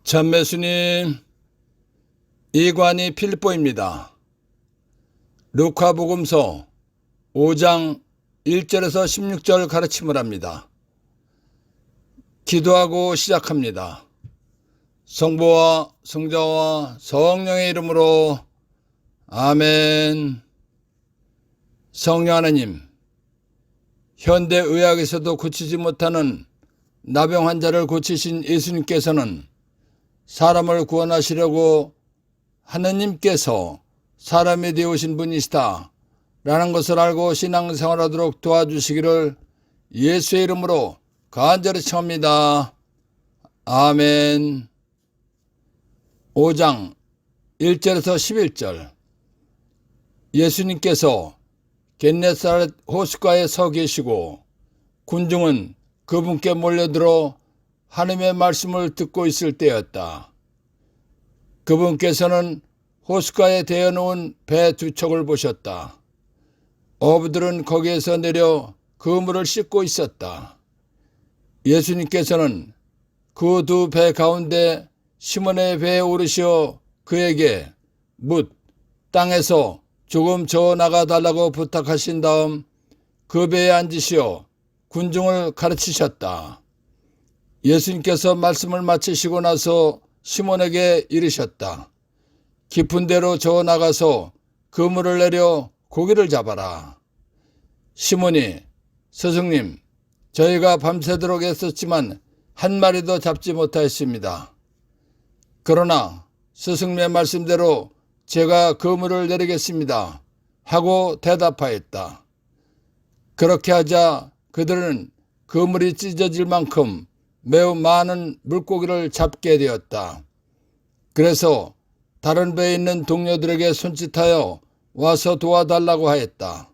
참매수님, 이관이 필립보입니다. 루카복음서 5장 1절에서 16절 가르침을 합니다. 기도하고 시작합니다. 성부와 성자와 성령의 이름으로 아멘. 성령 하나님, 현대의학에서도 고치지 못하는 나병 환자를 고치신 예수님께서는 사람을 구원하시려고 하느님께서 사람이 되어오신 분이시다 라는 것을 알고 신앙생활하도록 도와주시기를 예수의 이름으로 간절히 청합니다. 아멘. 5장 1절에서 11절. 예수님께서 겟네사렛 호숫가에 서 계시고 군중은 그분께 몰려들어 하나님의 말씀을 듣고 있을 때였다. 그분께서는 호숫가에 대어놓은 배 두 척을 보셨다. 어부들은 거기에서 내려 그물을 씻고 있었다. 예수님께서는 그 두 배 가운데 시몬의 배에 오르시어 그에게 뭇 땅에서 조금 저어 나가달라고 부탁하신 다음 그 배에 앉으시어 군중을 가르치셨다. 예수님께서 말씀을 마치시고 나서 시몬에게 이르셨다. 깊은 데로 저어 나가서 그물을 내려 고기를 잡아라. 시몬이 스승님, 저희가 밤새도록 애썼지만 한 마리도 잡지 못하였습니다. 그러나 스승님의 말씀대로 제가 그물을 내리겠습니다 하고 대답하였다. 그렇게 하자 그들은 그물이 찢어질 만큼 매우 많은 물고기를 잡게 되었다. 그래서 다른 배에 있는 동료들에게 손짓하여 와서 도와달라고 하였다.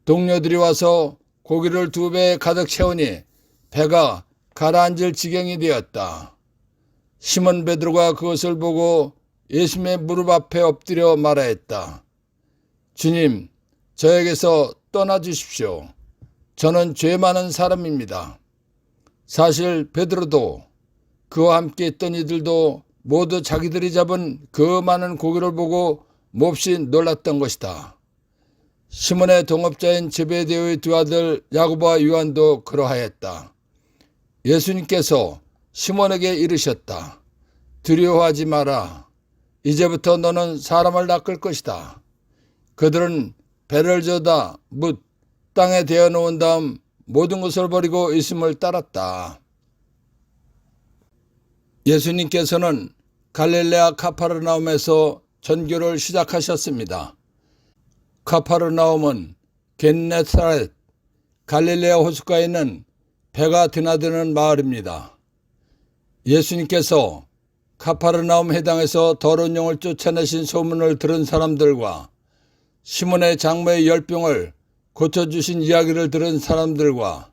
동료들이 와서 고기를 두 배에 가득 채우니 배가 가라앉을 지경이 되었다. 시몬 베드로가 그것을 보고 예수님의 무릎 앞에 엎드려 말하였다. 주님, 저에게서 떠나주십시오. 저는 죄 많은 사람입니다. 사실 베드로도 그와 함께 있던 이들도 모두 자기들이 잡은 그 많은 고기를 보고 몹시 놀랐던 것이다. 시몬의 동업자인 제베데오의 두 아들 야고보와 요한도 그러하였다. 예수님께서 시몬에게 이르셨다. 두려워하지 마라. 이제부터 너는 사람을 낚을 것이다. 그들은 배를 저다 뭇 땅에 대어 놓은 다음 모든 것을 버리고 예수님을 따랐다. 예수님께서는 갈릴레아 카파르나움에서 전교를 시작하셨습니다. 카파르나움은 겟네사렛, 갈릴레아 호숫가에 있는 배가 드나드는 마을입니다. 예수님께서 카파르나움 해당에서 더러운 영을 쫓아내신 소문을 들은 사람들과 시몬의 장모의 열병을 고쳐주신 이야기를 들은 사람들과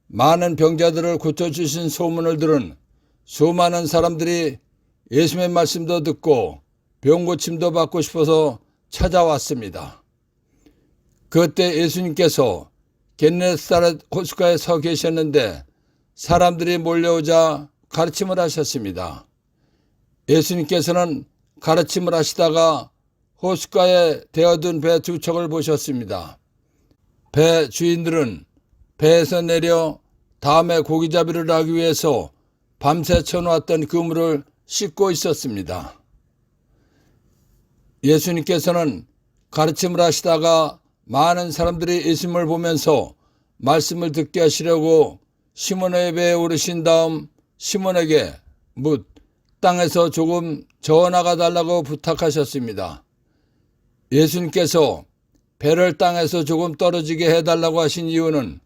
많은 병자들을 고쳐주신 소문을 들은 수많은 사람들이 예수님의 말씀도 듣고 병 고침도 받고 싶어서 찾아왔습니다. 그때 예수님께서 겟네사렛 호숫가에 서 계셨는데 사람들이 몰려오자 가르침을 하셨습니다. 예수님께서는 가르침을 하시다가 호숫가에 대어둔 배 두 척을 보셨습니다. 배 주인들은 배에서 내려 다음에 고기잡이를 하기 위해서 밤새 쳐놓았던 그물을 씻고 있었습니다. 예수님께서는 가르침을 하시다가 많은 사람들이 예수님을 보면서 말씀을 듣게 하시려고 시몬의 배에 오르신 다음 시몬에게 뭇 땅에서 조금 저어 나가달라고 부탁하셨습니다. 예수님께서 배를 땅에서 조금 떨어지게 해달라고 하신 이유는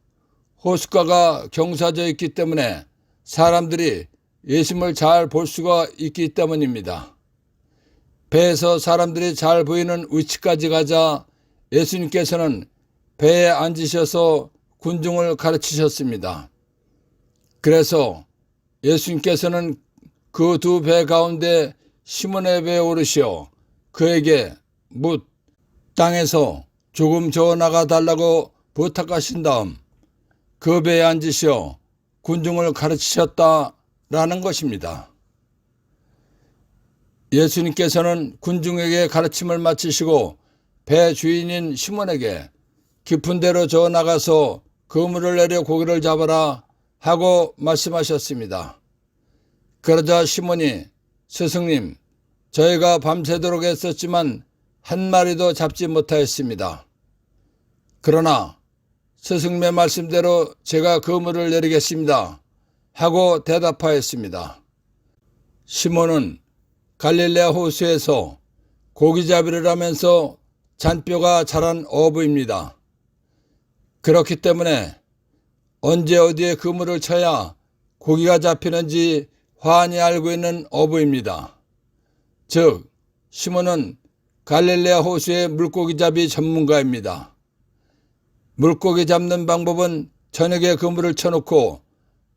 호숫가가 경사져 있기 때문에 사람들이 예수님을 잘 볼 수가 있기 때문입니다. 배에서 사람들이 잘 보이는 위치까지 가자 예수님께서는 배에 앉으셔서 군중을 가르치셨습니다. 그래서 예수님께서는 그 두 배 가운데 시몬의 배에 오르시어 그에게 뭇 땅에서 조금 저어 나가 달라고 부탁하신 다음 그 배에 앉으시어 군중을 가르치셨다라는 것입니다. 예수님께서는 군중에게 가르침을 마치시고 배 주인인 시몬에게 깊은 데로 저어 나가서 그물을 내려 고기를 잡아라 하고 말씀하셨습니다. 그러자 시몬이 스승님, 저희가 밤새도록 애썼지만 한 마리도 잡지 못하였습니다. 그러나 스승님의 말씀대로 제가 그물을 내리겠습니다 하고 대답하였습니다. 시몬은 갈릴레아 호수에서 고기잡이를 하면서 잔뼈가 자란 어부입니다. 그렇기 때문에 언제 어디에 그물을 쳐야 고기가 잡히는지 환히 알고 있는 어부입니다. 즉, 시몬은 갈릴레아 호수의 물고기잡이 전문가입니다. 물고기 잡는 방법은 저녁에 그물을 쳐놓고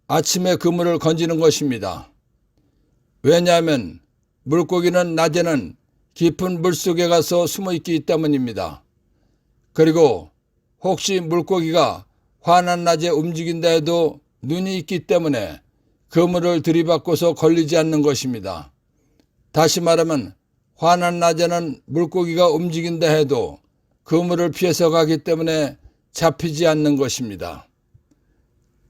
아침에 그물을 건지는 것입니다. 왜냐하면 물고기는 낮에는 깊은 물속에 가서 숨어 있기 때문입니다. 그리고 혹시 물고기가 환한 낮에 움직인다 해도 눈이 있기 때문에 그물을 들이받고서 걸리지 않는 것입니다. 다시 말하면 환한 낮에는 물고기가 움직인다 해도 그물을 피해서 가기 때문에 잡히지 않는 것입니다.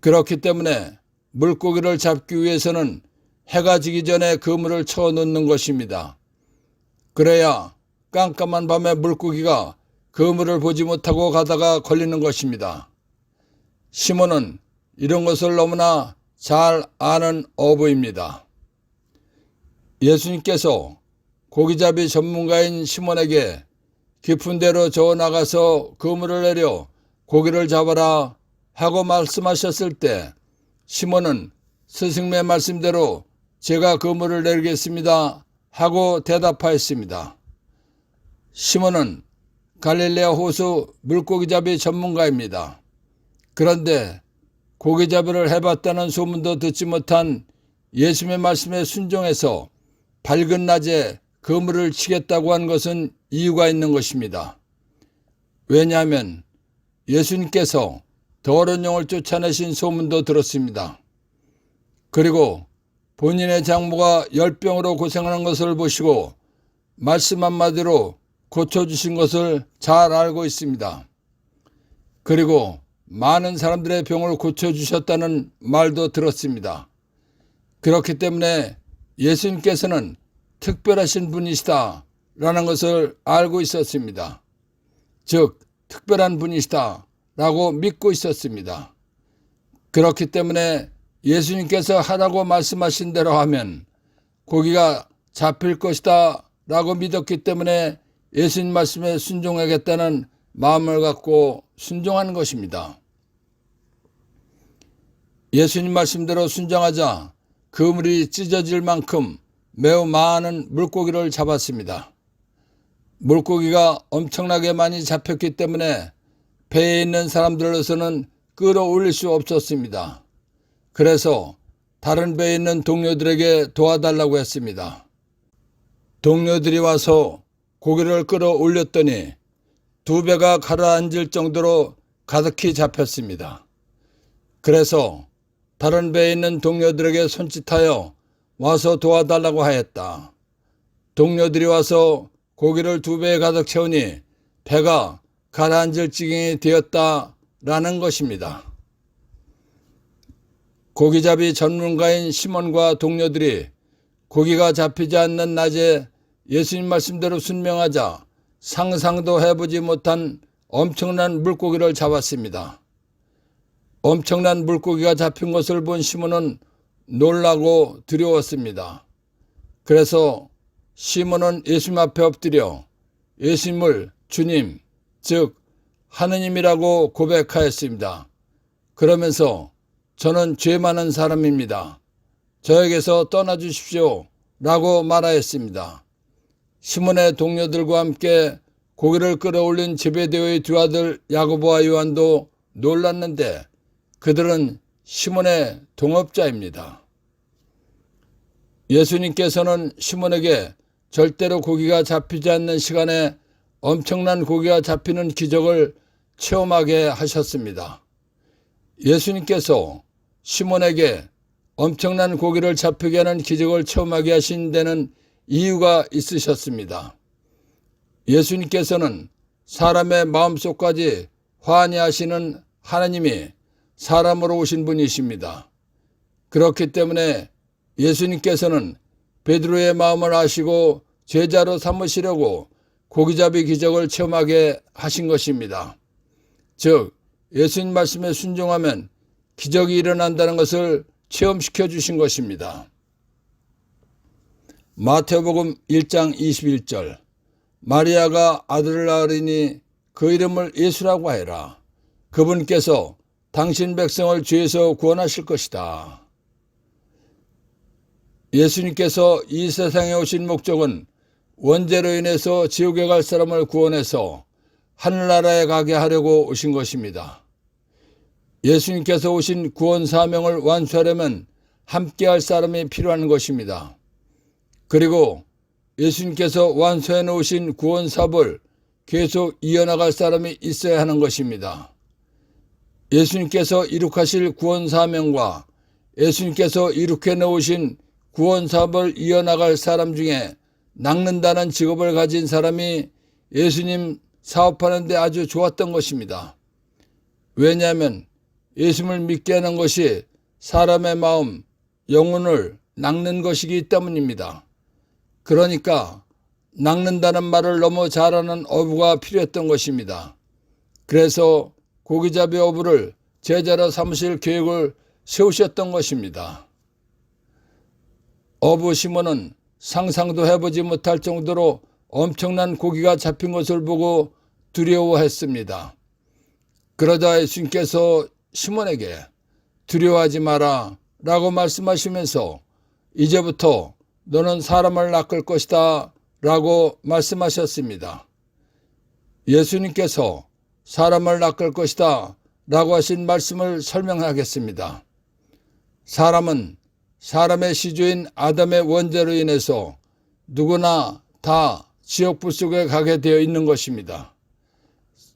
그렇기 때문에 물고기를 잡기 위해서는 해가 지기 전에 그물을 쳐 놓는 것입니다. 그래야 깜깜한 밤에 물고기가 그물을 보지 못하고 가다가 걸리는 것입니다. 시몬은 이런 것을 너무나 잘 아는 어부입니다. 예수님께서 고기잡이 전문가인 시몬에게 깊은 데로 저어 나가서 그물을 내려 고기를 잡아라 하고 말씀하셨을 때 시몬은 스승님의 말씀대로 제가 그물을 내리겠습니다 하고 대답하였습니다. 시몬은 갈릴레아 호수 물고기잡이 전문가입니다. 그런데 고기잡이를 해봤다는 소문도 듣지 못한 예수님의 말씀에 순종해서 밝은 낮에 그물을 치겠다고 한 것은 이유가 있는 것입니다. 왜냐하면 예수님께서 더러운 영을 쫓아내신 소문도 들었습니다. 그리고 본인의 장모가 열병으로 고생하는 것을 보시고 말씀 한마디로 고쳐주신 것을 잘 알고 있습니다. 그리고 많은 사람들의 병을 고쳐주셨다는 말도 들었습니다. 그렇기 때문에 예수님께서는 특별하신 분이시다 라는 것을 알고 있었습니다. 즉, 특별한 분이시다 라고 믿고 있었습니다. 그렇기 때문에 예수님께서 하라고 말씀하신 대로 하면 고기가 잡힐 것이다 라고 믿었기 때문에 예수님 말씀에 순종하겠다는 마음을 갖고 순종한 것입니다. 예수님 말씀대로 순종하자 그물이 찢어질 만큼 매우 많은 물고기를 잡았습니다. 물고기가 엄청나게 많이 잡혔기 때문에 배에 있는 사람들로서는 끌어올릴 수 없었습니다. 그래서 다른 배에 있는 동료들에게 도와달라고 했습니다. 동료들이 와서 고기를 끌어올렸더니 2배가 가라앉을 정도로 가득히 잡혔습니다. 그래서 다른 배에 있는 동료들에게 손짓하여 와서 도와달라고 하였다. 동료들이 와서 고기를 2배에 가득 채우니 배가 가라앉을 지경이 되었다라는 것입니다. 고기잡이 전문가인 시몬과 동료들이 고기가 잡히지 않는 낮에 예수님 말씀대로 순명하자 상상도 해보지 못한 엄청난 물고기를 잡았습니다. 엄청난 물고기가 잡힌 것을 본 시몬은 놀라고 두려웠습니다. 그래서 시몬은 예수님 앞에 엎드려 예수님을 주님, 즉 하느님이라고 고백하였습니다. 그러면서 저는 죄 많은 사람입니다. 저에게서 떠나주십시오 라고 말하였습니다. 시몬의 동료들과 함께 고기를 끌어올린 제베데오의 두 아들 야고보와 요한도 놀랐는데 그들은 시몬의 동업자입니다. 예수님께서는 시몬에게 절대로 고기가 잡히지 않는 시간에 엄청난 고기가 잡히는 기적을 체험하게 하셨습니다. 예수님께서 시몬에게 엄청난 고기를 잡히게 하는 기적을 체험하게 하신 데는 이유가 있으셨습니다. 예수님께서는 사람의 마음속까지 환히 아시는 하나님이 사람으로 오신 분이십니다. 그렇기 때문에 예수님께서는 베드로의 마음을 아시고 제자로 삼으시려고 고기잡이 기적을 체험하게 하신 것입니다. 즉, 예수님 말씀에 순종하면 기적이 일어난다는 것을 체험시켜 주신 것입니다. 마태복음 1장 21절 마리아가 아들을 낳으리니 그 이름을 예수라고 하여라. 그분께서 당신 백성을 죄에서 구원하실 것이다. 예수님께서 이 세상에 오신 목적은 원죄로 인해서 지옥에 갈 사람을 구원해서 하늘나라에 가게 하려고 오신 것입니다. 예수님께서 오신 구원 사명을 완수하려면 함께할 사람이 필요한 것입니다. 그리고 예수님께서 완수해 놓으신 구원 사업을 계속 이어나갈 사람이 있어야 하는 것입니다. 예수님께서 이룩하실 구원 사명과 예수님께서 이룩해 놓으신 구원 사업을 이어나갈 사람 중에 낚는다는 직업을 가진 사람이 예수님 사업하는 데 아주 좋았던 것입니다. 왜냐하면 예수님을 믿게 하는 것이 사람의 마음, 영혼을 낚는 것이기 때문입니다. 그러니까 낚는다는 말을 너무 잘하는 어부가 필요했던 것입니다. 그래서 고기잡이 어부를 제자로 삼으실 계획을 세우셨던 것입니다. 어부 시몬은 상상도 해보지 못할 정도로 엄청난 고기가 잡힌 것을 보고 두려워했습니다. 그러자 예수님께서 시몬에게 두려워하지 마라 라고 말씀하시면서 이제부터 너는 사람을 낚을 것이다 라고 말씀하셨습니다. 예수님께서 사람을 낚을 것이다 라고 하신 말씀을 설명하겠습니다. 사람은 사람의 시주인 아담의 원죄로 인해서 누구나 다 지옥불 속에 가게 되어 있는 것입니다.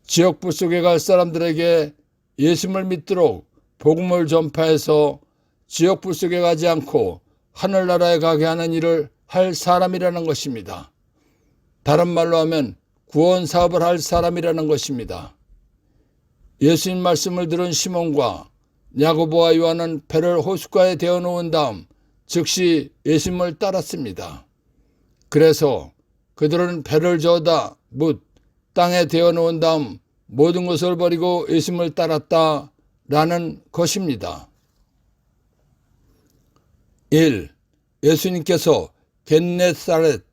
지옥불 속에 갈 사람들에게 예수님을 믿도록 복음을 전파해서 지옥불 속에 가지 않고 하늘나라에 가게 하는 일을 할 사람이라는 것입니다. 다른 말로 하면 구원 사업을 할 사람이라는 것입니다. 예수님 말씀을 들은 시몬과 야고보와 요한은 배를 호숫가에 대어 놓은 다음 즉시 예수님을 따랐습니다. 그래서 그들은 배를 저어다 뭇 땅에 대어 놓은 다음 모든 것을 버리고 예수님을 따랐다라는 것입니다. 1. 예수님께서 겟네사렛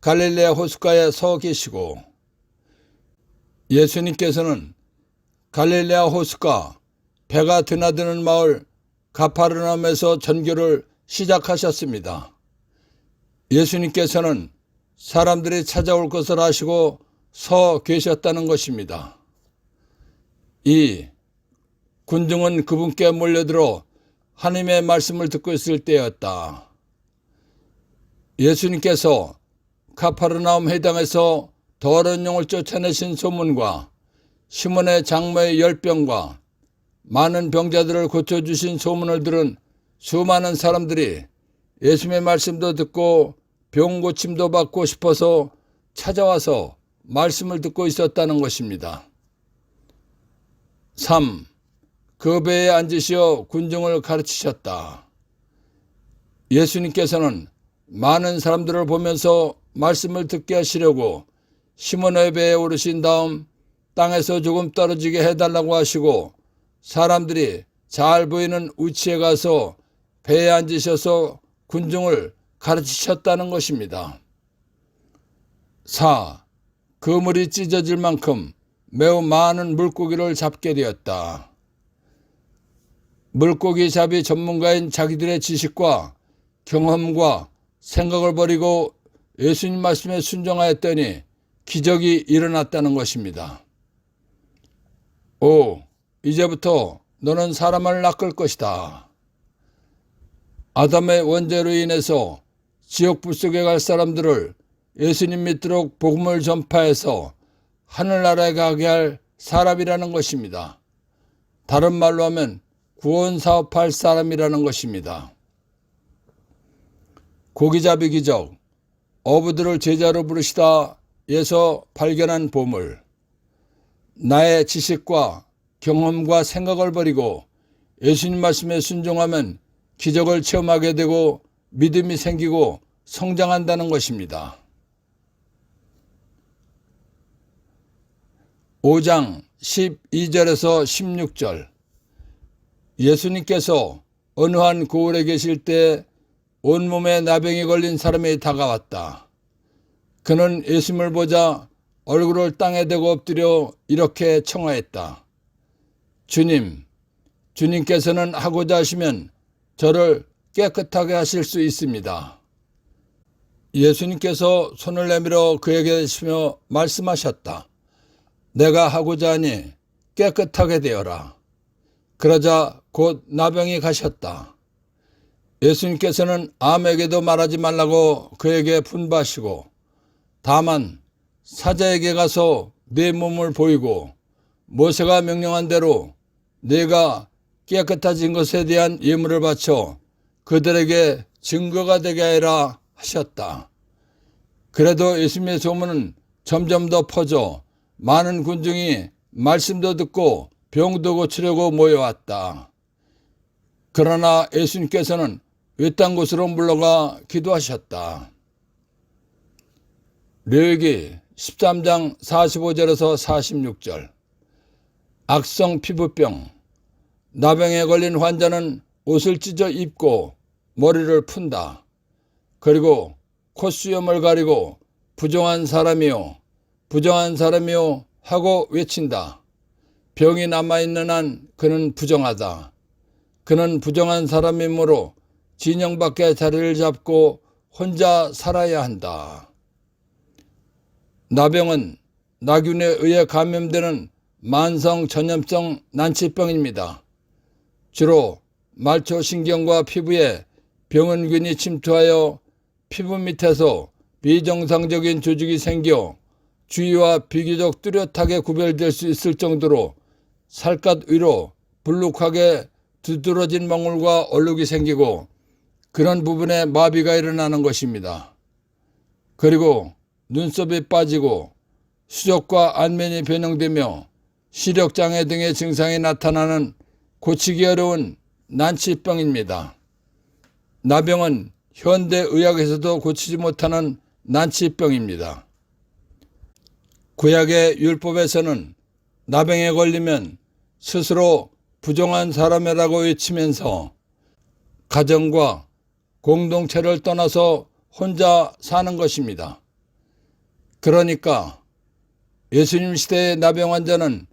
갈릴레아 호숫가에 서 계시고 예수님께서는 갈릴레아 호숫가 배가 드나드는 마을 가파르나움에서 전교를 시작하셨습니다. 예수님께서는 사람들이 찾아올 것을 아시고 서 계셨다는 것입니다. 2. 군중은 그분께 몰려들어 하나님의 말씀을 듣고 있을 때였다. 예수님께서 가파르나움 회당에서 더러운 영을 쫓아내신 소문과 시몬의 장모의 열병과 많은 병자들을 고쳐주신 소문을 들은 수많은 사람들이 예수님의 말씀도 듣고 병 고침도 받고 싶어서 찾아와서 말씀을 듣고 있었다는 것입니다. 3. 그 배에 앉으시어 군중을 가르치셨다. 예수님께서는 많은 사람들을 보면서 말씀을 듣게 하시려고 시몬의 배에 오르신 다음 땅에서 조금 떨어지게 해달라고 하시고 사람들이 잘 보이는 위치에 가서 배에 앉으셔서 군중을 가르치셨다는 것입니다. 4. 그물이 찢어질 만큼 매우 많은 물고기를 잡게 되었다. 물고기 잡이 전문가인 자기들의 지식과 경험과 생각을 버리고 예수님 말씀에 순종하였더니 기적이 일어났다는 것입니다. 5. 이제부터 너는 사람을 낚을 것이다. 아담의 원죄로 인해서 지옥불 속에 갈 사람들을 예수님 믿도록 복음을 전파해서 하늘나라에 가게 할 사람이라는 것입니다. 다른 말로 하면 구원 사업할 사람이라는 것입니다. 고기잡이 기적. 어부들을 제자로 부르시다 에서 발견한 보물. 나의 지식과 경험과 생각을 버리고 예수님 말씀에 순종하면 기적을 체험하게 되고 믿음이 생기고 성장한다는 것입니다. 5장 12절에서 16절. 예수님께서 어느 한 고을에 계실 때 온몸에 나병이 걸린 사람이 다가왔다. 그는 예수님을 보자 얼굴을 땅에 대고 엎드려 이렇게 청하였다. 주님, 주님께서는 하고자 하시면 저를 깨끗하게 하실 수 있습니다. 예수님께서 손을 내밀어 그에게 대시며 말씀하셨다. 내가 하고자 하니 깨끗하게 되어라. 그러자 곧 나병이 가셨다. 예수님께서는 아무에게도 말하지 말라고 그에게 분부하시고 다만 사자에게 가서 네 몸을 보이고 모세가 명령한 대로 네가 깨끗해진 것에 대한 예물을 바쳐 그들에게 증거가 되게 하라 하셨다. 그래도 예수님의 소문은 점점 더 퍼져 많은 군중이 말씀도 듣고 병도 고치려고 모여왔다. 그러나 예수님께서는 외딴 곳으로 물러가 기도하셨다. 레위기 13장 45절에서 46절. 악성 피부병. 나병에 걸린 환자는 옷을 찢어 입고 머리를 푼다. 그리고 콧수염을 가리고 부정한 사람이요, 부정한 사람이요 하고 외친다. 병이 남아있는 한 그는 부정하다. 그는 부정한 사람이므로 진영 밖에 자리를 잡고 혼자 살아야 한다. 나병은 나균에 의해 감염되는 만성 전염성 난치병입니다. 주로 말초신경과 피부에 병원균이 침투하여 피부 밑에서 비정상적인 조직이 생겨 주위와 비교적 뚜렷하게 구별될 수 있을 정도로 살갗 위로 불룩하게 두드러진 망울과 얼룩이 생기고 그런 부분에 마비가 일어나는 것입니다. 그리고 눈썹이 빠지고 수족과 안면이 변형되며 시력장애 등의 증상이 나타나는 고치기 어려운 난치병입니다. 나병은 현대의학에서도 고치지 못하는 난치병입니다. 구약의 율법에서는 나병에 걸리면 스스로 부정한 사람이라고 외치면서 가정과 공동체를 떠나서 혼자 사는 것입니다. 그러니까 예수님 시대의 나병 환자는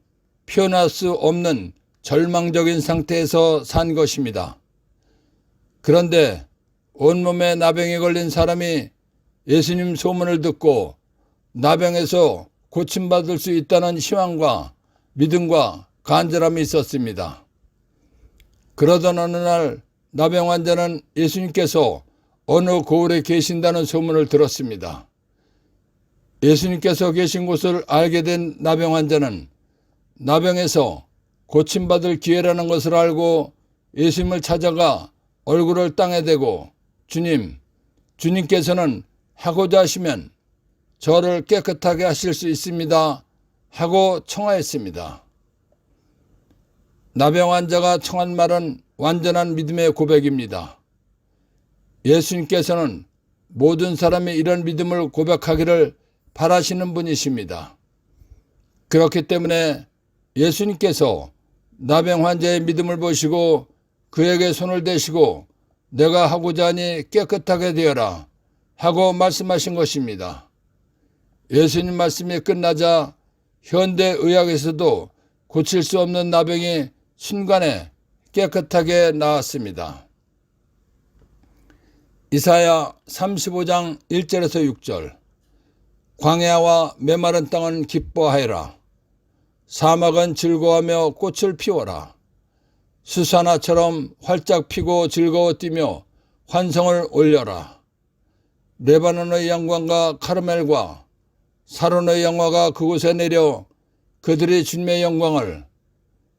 표현할 수 없는 절망적인 상태에서 산 것입니다. 그런데 온몸에 나병에 걸린 사람이 예수님 소문을 듣고 나병에서 고침받을 수 있다는 희망과 믿음과 간절함이 있었습니다. 그러던 어느 날 나병 환자는 예수님께서 어느 고을에 계신다는 소문을 들었습니다. 예수님께서 계신 곳을 알게 된 나병 환자는 나병에서 고침받을 기회라는 것을 알고 예수님을 찾아가 얼굴을 땅에 대고 주님, 주님께서는 하고자 하시면 저를 깨끗하게 하실 수 있습니다 하고 청하였습니다. 나병 환자가 청한 말은 완전한 믿음의 고백입니다. 예수님께서는 모든 사람이 이런 믿음을 고백하기를 바라시는 분이십니다. 그렇기 때문에 예수님께서 나병 환자의 믿음을 보시고 그에게 손을 대시고 내가 하고자 하니 깨끗하게 되어라 하고 말씀하신 것입니다. 예수님 말씀이 끝나자 현대의학에서도 고칠 수 없는 나병이 순간에 깨끗하게 나았습니다. 이사야 35장 1절에서 6절. 광야와 메마른 땅은 기뻐하여라. 사막은 즐거워하며 꽃을 피워라. 수사나처럼 활짝 피고 즐거워 뛰며 환성을 올려라. 레바논의 양광과 카르멜과 사론의 영화가 그곳에 내려 그들이 주님의 영광을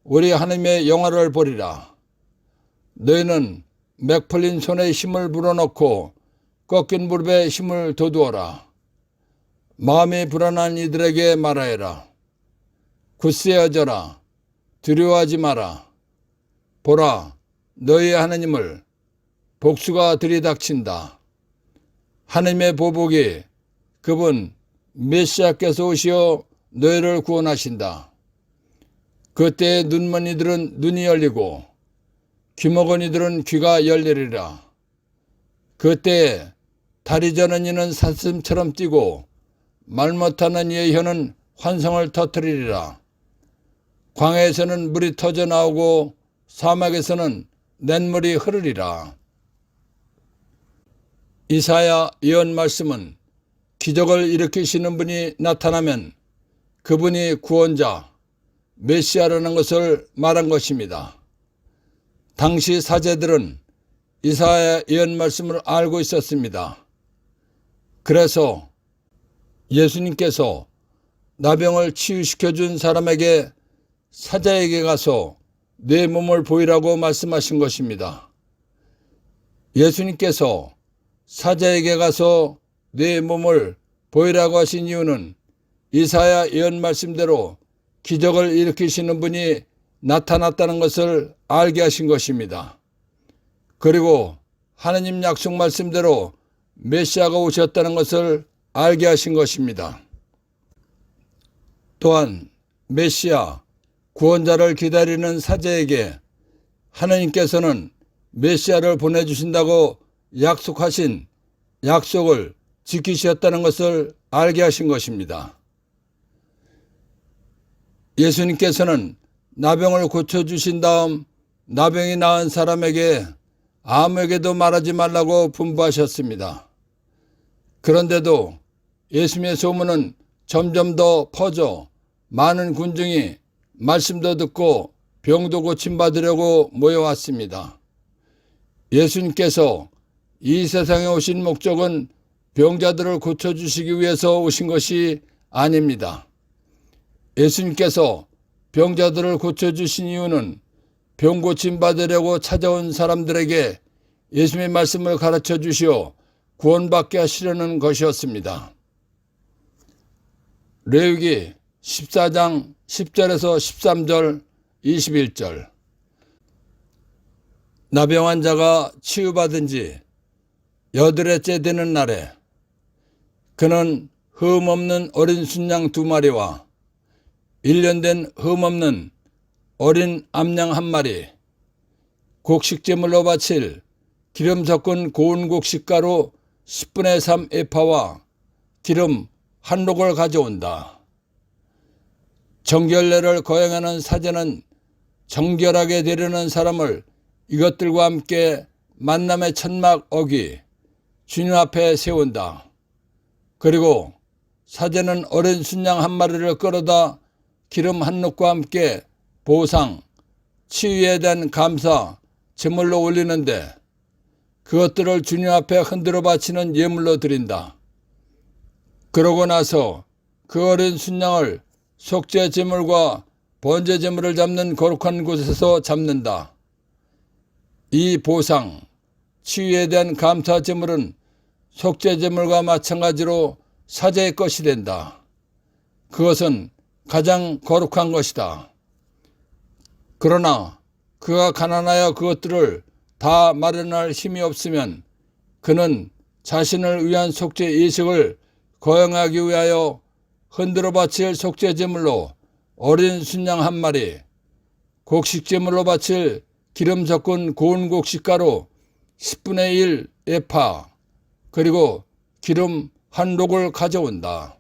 우리 하나님의 영화를 보리라. 너희는 맥 풀린 손에 힘을 불어넣고 꺾인 무릎에 힘을 돋우어라. 마음이 불안한 이들에게 말하여라. 굳세어져라. 두려워하지 마라. 보라, 너희의 하나님을 복수가 들이닥친다. 하나님의 보복이 그분 메시아께서 오시어 너희를 구원하신다. 그때 눈먼 이들은 눈이 열리고 귀먹은 이들은 귀가 열리리라. 그때 다리 저는 이는 사슴처럼 뛰고 말 못하는 이의 혀는 환성을 터뜨리리라. 광야에서는 물이 터져 나오고 사막에서는 냇물이 흐르리라. 이사야 예언 말씀은 기적을 일으키시는 분이 나타나면 그분이 구원자, 메시아라는 것을 말한 것입니다. 당시 사제들은 이사야 예언 말씀을 알고 있었습니다. 그래서 예수님께서 나병을 치유시켜 준 사람에게 사자에게 가서 내 몸을 보이라고 말씀하신 것입니다. 예수님께서 사자에게 가서 내 몸을 보이라고 하신 이유는 이사야 예언 말씀대로 기적을 일으키시는 분이 나타났다는 것을 알게 하신 것입니다. 그리고 하나님 약속 말씀대로 메시아가 오셨다는 것을 알게 하신 것입니다. 또한 메시아, 구원자를 기다리는 사제에게 하나님께서는 메시아를 보내주신다고 약속하신 약속을 지키셨다는 것을 알게 하신 것입니다. 예수님께서는 나병을 고쳐주신 다음 나병이 나은 사람에게 아무에게도 말하지 말라고 분부하셨습니다. 그런데도 예수님의 소문은 점점 더 퍼져 많은 군중이 말씀도 듣고 병도 고침받으려고 모여왔습니다. 예수님께서 이 세상에 오신 목적은 병자들을 고쳐주시기 위해서 오신 것이 아닙니다. 예수님께서 병자들을 고쳐주신 이유는 병 고침받으려고 찾아온 사람들에게 예수님의 말씀을 가르쳐 주시어 구원받게 하시려는 것이었습니다. 레위기 14장 10절에서 13절 21절 나병 환자가 치유받은 지 8회째 되는 날에 그는 흠없는 어린 순양 2마리와 1년 된 흠없는 어린 암양 1마리, 곡식제물로 바칠 기름 섞은 고운 곡식가루 10분의 3 에파와 기름 1록을 가져온다. 정결례를 거행하는 사제는 정결하게 되려는 사람을 이것들과 함께 만남의 천막 어기 주님 앞에 세운다. 그리고 사제는 어린 순양 1마리를 끌어다 기름 1록과 함께 보상, 치유에 대한 감사, 제물로 올리는데 그것들을 주님 앞에 흔들어 바치는 예물로 드린다. 그러고 나서 그 어린 순양을 속죄 제물과 번제 제물을 잡는 거룩한 곳에서 잡는다. 이 보상, 치유에 대한 감사 제물은 속죄 제물과 마찬가지로 사제의 것이 된다. 그것은 가장 거룩한 것이다. 그러나 그가 가난하여 그것들을 다 마련할 힘이 없으면 그는 자신을 위한 속죄 예식을 거행하기 위하여 흔들어 바칠 속죄 제물로 어린 순양 1마리, 곡식 제물로 바칠 기름 섞은 고운 곡식가루 10분의 1 에파, 그리고 기름 1록을 가져온다.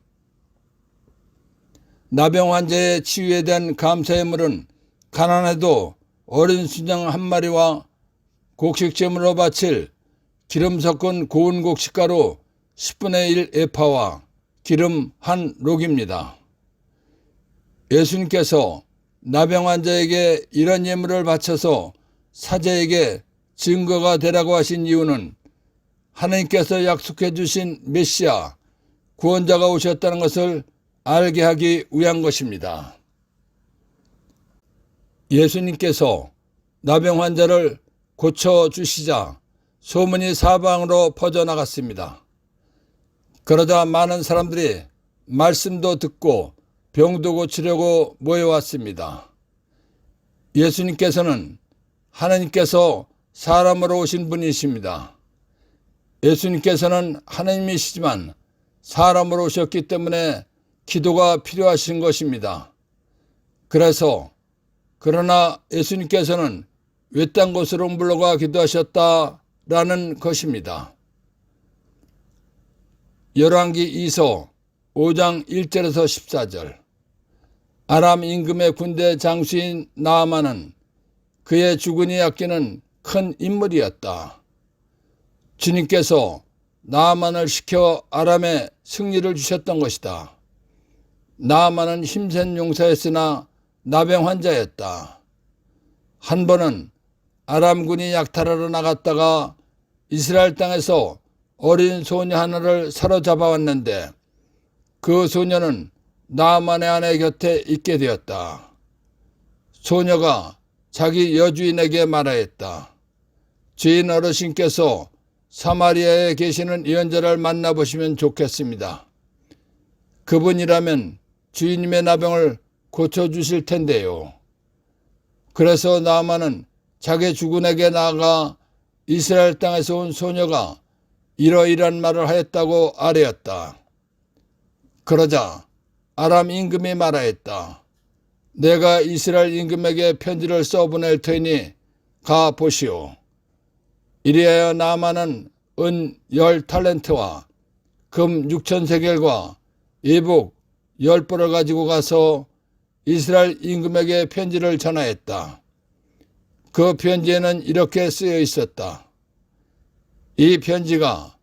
나병 환자의 치유에 대한 감사 예물은 가난해도 어린 순양 1마리와 곡식 제물로 바칠 기름 섞은 고운 곡식가루 10분의 1 에파와 기름 1록입니다. 예수님께서 나병 환자에게 이런 예물을 바쳐서 사제에게 증거가 되라고 하신 이유는 하나님께서 약속해 주신 메시아, 구원자가 오셨다는 것을 알게 하기 위한 것입니다. 예수님께서 나병 환자를 고쳐주시자 소문이 사방으로 퍼져나갔습니다. 그러자 많은 사람들이 말씀도 듣고 병도 고치려고 모여왔습니다. 예수님께서는 하나님께서 사람으로 오신 분이십니다. 예수님께서는 하나님이시지만 사람으로 오셨기 때문에 기도가 필요하신 것입니다. 그러나 예수님께서는 외딴 곳으로 물러가 기도하셨다라는 것입니다. 열왕기 2서 5장 1절에서 14절. 아람 임금의 군대 장수인 나아만은 그의 주군이 아끼는 큰 인물이었다. 주님께서 나아만을 시켜 아람에 승리를 주셨던 것이다. 나아만은 힘센 용사였으나 나병 환자였다. 한 번은 아람군이 약탈하러 나갔다가 이스라엘 땅에서 어린 소녀 하나를 사로잡아 왔는데 그 소녀는 나아만의 아내 곁에 있게 되었다. 소녀가 자기 여주인에게 말하였다. 주인 어르신께서 사마리아에 계시는 예언자를 만나보시면 좋겠습니다. 그분이라면 주인님의 나병을 고쳐주실 텐데요. 그래서 나아만은 자기 주군에게 나아가 이스라엘 땅에서 온 소녀가 이러이러한 말을 하였다고 아뢰었다. 그러자 아람 임금이 말하였다. 내가 이스라엘 임금에게 편지를 써보낼 테니 가 보시오. 이리하여 나아만은 은 10달란트와 금 6,000세겔과 예복 10벌을 가지고 가서 이스라엘 임금에게 편지를 전하였다. 그 편지에는 이렇게 쓰여 있었다. 이 편지가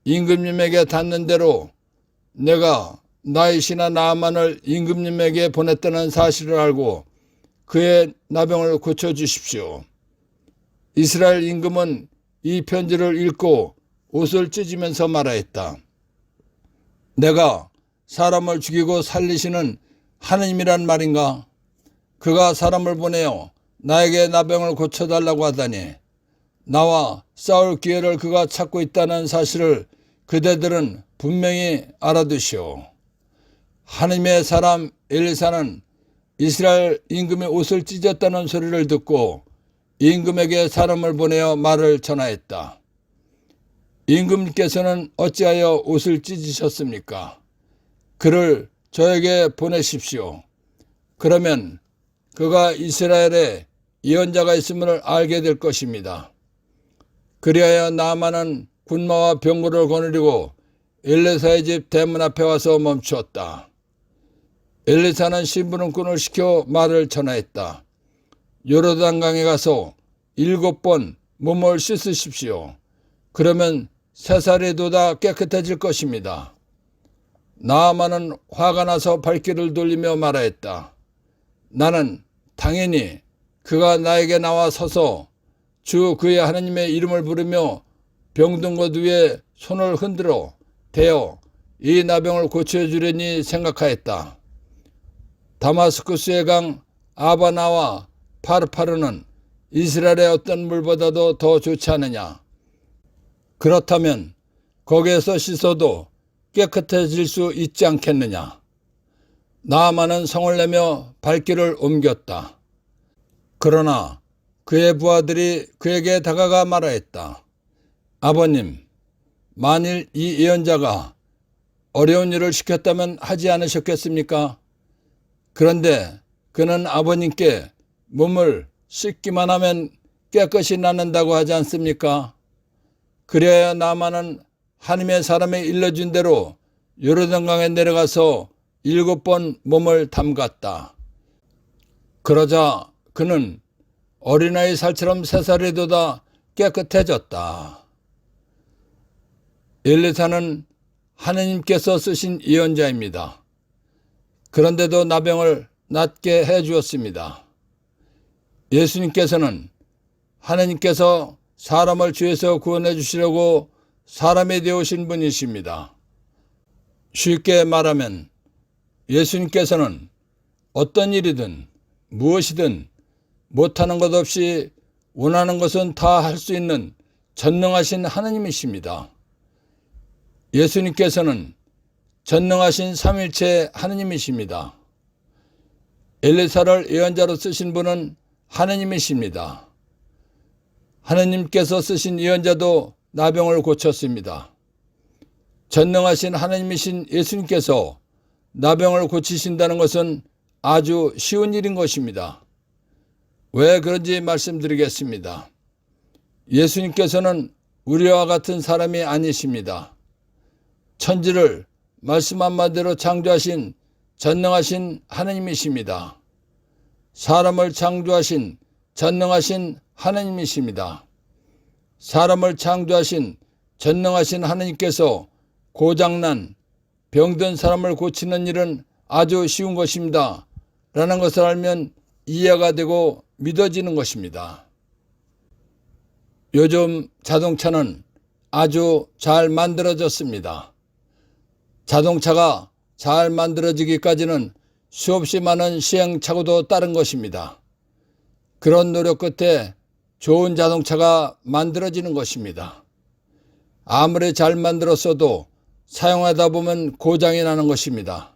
임금님에게 닿는 대로 내가 나의 신하 나아만을 임금님에게 보냈다는 사실을 알고 그의 나병을 고쳐주십시오. 이스라엘 임금은 이 편지를 읽고 옷을 찢으면서 말하였다. 내가 사람을 죽이고 살리시는 하느님이란 말인가? 그가 사람을 보내어 나에게 나병을 고쳐달라고 하다니 나와 싸울 기회를 그가 찾고 있다는 사실을 그대들은 분명히 알아두시오. 하느님의 사람 엘리사는 이스라엘 임금의 옷을 찢었다는 소리를 듣고 임금에게 사람을 보내어 말을 전하였다. 임금께서는 어찌하여 옷을 찢으셨습니까? 그를 저에게 보내십시오. 그러면 그가 이스라엘에 예언자가 있음을 알게 될 것입니다. 그리하여 나아만은 군마와 병거를 거느리고 엘리사의 집 대문 앞에 와서 멈추었다. 엘리사는 심부름꾼을 시켜 말을 전하였다. 요르단강에 가서 7번 몸을 씻으십시오. 그러면 새살이 돋아 깨끗해질 것입니다. 나아만은 화가 나서 발길을 돌리며 말하였다. 나는 당연히 그가 나에게 나와 서서 주 그의 하나님의 이름을 부르며 병든 것 위에 손을 흔들어 대어 이 나병을 고쳐주려니 생각하였다. 다마스쿠스의 강 아바나와 파르파르는 이스라엘의 어떤 물보다도 더 좋지 않느냐? 그렇다면 거기에서 씻어도 깨끗해질 수 있지 않겠느냐? 나아만은 성을 내며 발길을 옮겼다. 그러나 그의 부하들이 그에게 다가가 말하였다. 아버님, 만일 이 예언자가 어려운 일을 시켰다면 하지 않으셨겠습니까? 그런데 그는 아버님께 몸을 씻기만 하면 깨끗이 낫는다고 하지 않습니까? 그래야 나아만은 하나님의 사람이 일러준 대로 요르단강에 내려가서 7번 몸을 담갔다. 그러자 그는 어린아이 살처럼 새살이 돋아 깨끗해졌다. 엘리사는 하느님께서 쓰신 예언자입니다. 그런데도 나병을 낫게 해주었습니다. 예수님께서는 하느님께서 사람을 죄에서 구원해 주시려고 사람이 되어오신 분이십니다. 쉽게 말하면 예수님께서는 어떤 일이든 무엇이든 못하는 것 없이 원하는 것은 다 할 수 있는 전능하신 하느님이십니다. 예수님께서는 전능하신 삼일체 하느님이십니다. 엘리사를 예언자로 쓰신 분은 하느님이십니다. 하느님께서 쓰신 예언자도 나병을 고쳤습니다. 전능하신 하느님이신 예수님께서 나병을 고치신다는 것은 아주 쉬운 일인 것입니다. 왜 그런지 말씀드리겠습니다. 예수님께서는 우리와 같은 사람이 아니십니다. 천지를 말씀 한마디로 창조하신 전능하신 하느님이십니다. 사람을 창조하신 전능하신 하느님이십니다. 사람을 창조하신 전능하신 하느님께서 고장난 병든 사람을 고치는 일은 아주 쉬운 것입니다. 라는 것을 알면 이해가 되고 믿어지는 것입니다. 요즘 자동차는 아주 잘 만들어졌습니다. 자동차가 잘 만들어지기까지는 수없이 많은 시행착오도 따른 것입니다. 그런 노력 끝에 좋은 자동차가 만들어지는 것입니다. 아무리 잘 만들었어도 사용하다 보면 고장이 나는 것입니다.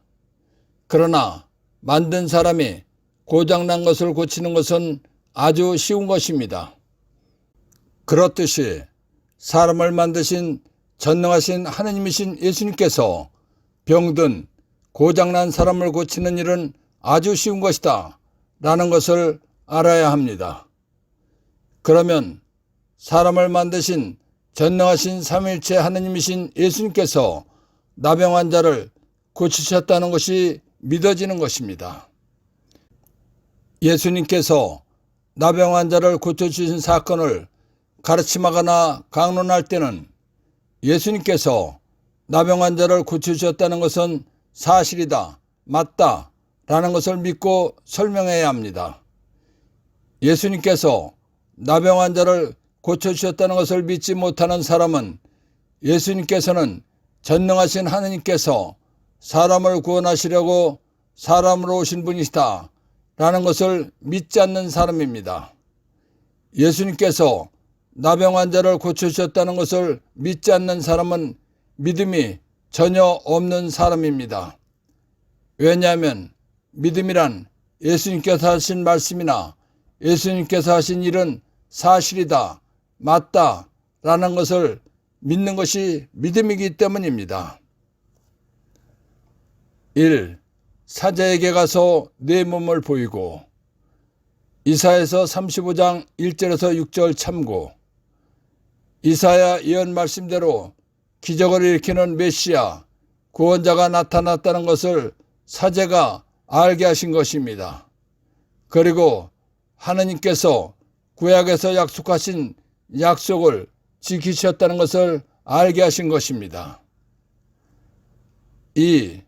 그러나 만든 사람이 고장난 것을 고치는 것은 아주 쉬운 것입니다. 그렇듯이 사람을 만드신 전능하신 하느님이신 예수님께서 병든 고장난 사람을 고치는 일은 아주 쉬운 것이다 라는 것을 알아야 합니다. 그러면 사람을 만드신 전능하신 삼일체 하느님이신 예수님께서 나병 환자를 고치셨다는 것이 믿어지는 것입니다. 예수님께서 나병 환자를 고쳐주신 사건을 가르침하거나 강론할 때는 예수님께서 나병 환자를 고쳐주셨다는 것은 사실이다, 맞다 라는 것을 믿고 설명해야 합니다. 예수님께서 나병 환자를 고쳐주셨다는 것을 믿지 못하는 사람은 예수님께서는 전능하신 하느님께서 사람을 구원하시려고 사람으로 오신 분이시다 라는 것을 믿지 않는 사람입니다. 예수님께서 나병 환자를 고쳐주셨다는 것을 믿지 않는 사람은 믿음이 전혀 없는 사람입니다. 왜냐하면 믿음이란 예수님께서 하신 말씀이나 예수님께서 하신 일은 사실이다, 맞다 라는 것을 믿는 것이 믿음이기 때문입니다. 1. 사자에게 가서 내 몸을 보이고. 이사야서 35장 1절에서 6절 참고. 이사야 예언 말씀대로 기적을 일으키는 메시아, 구원자가 나타났다는 것을 사제가 알게 하신 것입니다. 그리고 하느님께서 구약에서 약속하신 약속을 지키셨다는 것을 알게 하신 것입니다. 2.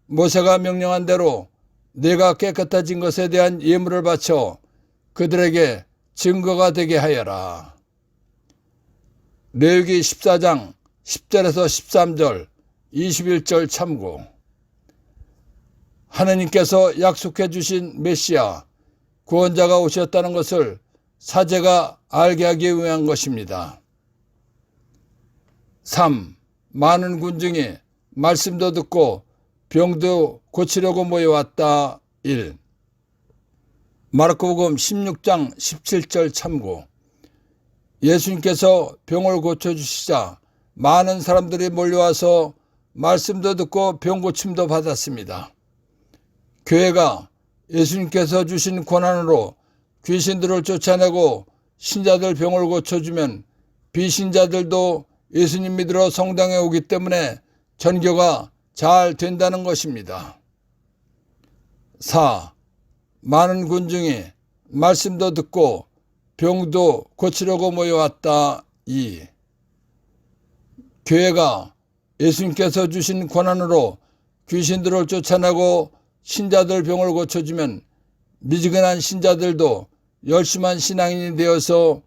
모세가 명령한 대로 내가 깨끗해진 것에 대한 예물을 바쳐 그들에게 증거가 되게 하여라. 레위기 14장 10절에서 13절, 21절 참고. 하느님께서 약속해 주신 메시아, 구원자가 오셨다는 것을 사제가 알게 하기 위한 것입니다. 3. 많은 군중이 말씀도 듣고 병도 고치려고 모여왔다. 1. 마르코복음 16장 17절 참고. 예수님께서 병을 고쳐주시자 많은 사람들이 몰려와서 말씀도 듣고 병 고침도 받았습니다. 교회가 예수님께서 주신 권한으로 귀신들을 쫓아내고 신자들 병을 고쳐주면 비신자들도 예수님 믿으러 성당에 오기 때문에 전교가 잘 된다는 것입니다. 4. 많은 군중이 말씀도 듣고 병도 고치려고 모여왔다. 2. 교회가 예수님께서 주신 권한으로 귀신들을 쫓아내고 신자들 병을 고쳐주면 미지근한 신자들도 열심한 신앙인이 되어서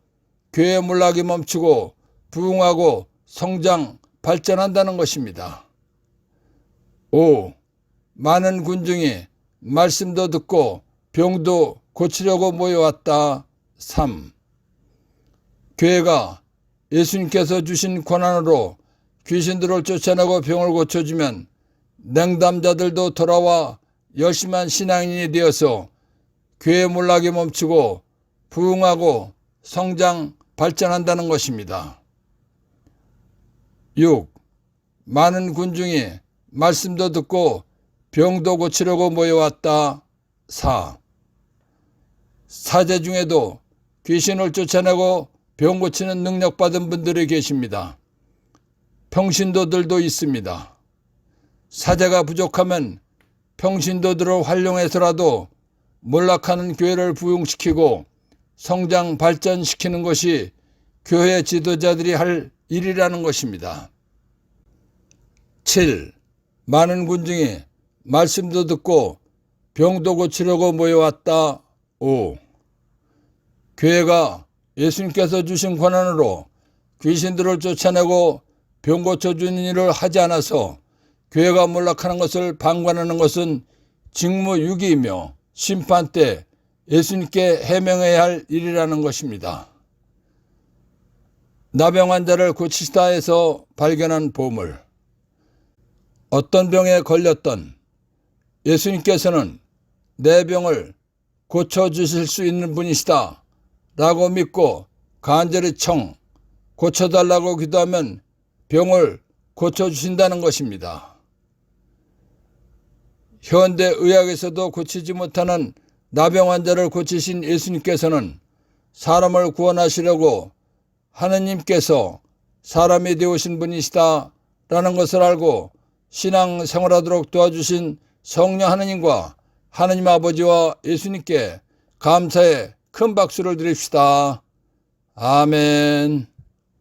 교회 몰락이 멈추고 부흥하고 성장, 발전한다는 것입니다. 5. 많은 군중이 말씀도 듣고 병도 고치려고 모여왔다. 3. 교회가 예수님께서 주신 권한으로 귀신들을 쫓아내고 병을 고쳐주면 냉담자들도 돌아와 열심한 신앙인이 되어서 교회 몰락이 멈추고 부흥하고 성장 발전한다는 것입니다. 6. 많은 군중이 말씀도 듣고 병도 고치려고 모여왔다. 4. 사제 중에도 귀신을 쫓아내고 병 고치는 능력받은 분들이 계십니다. 평신도들도 있습니다. 사제가 부족하면 평신도들을 활용해서라도 몰락하는 교회를 부흥시키고 성장 발전시키는 것이 교회 지도자들이 할 일이라는 것입니다. 7. 많은 군중이 말씀도 듣고 병도 고치려고 모여왔다. 5. 교회가 예수님께서 주신 권한으로 귀신들을 쫓아내고 병 고쳐주는 일을 하지 않아서 교회가 몰락하는 것을 방관하는 것은 직무유기이며 심판 때 예수님께 해명해야 할 일이라는 것입니다. 나병 환자를 고치시다 해서 발견한 보물. 어떤 병에 걸렸던 예수님께서는 내 병을 고쳐주실 수 있는 분이시다 라고 믿고 간절히 고쳐달라고 기도하면 병을 고쳐주신다는 것입니다. 현대 의학에서도 고치지 못하는 나병 환자를 고치신 예수님께서는 사람을 구원하시려고 하느님께서 사람이 되오신 분이시다 라는 것을 알고 신앙 생활하도록 도와주신 성령 하느님과 하느님 아버지와 예수님께 감사의 큰 박수를 드립시다. 아멘.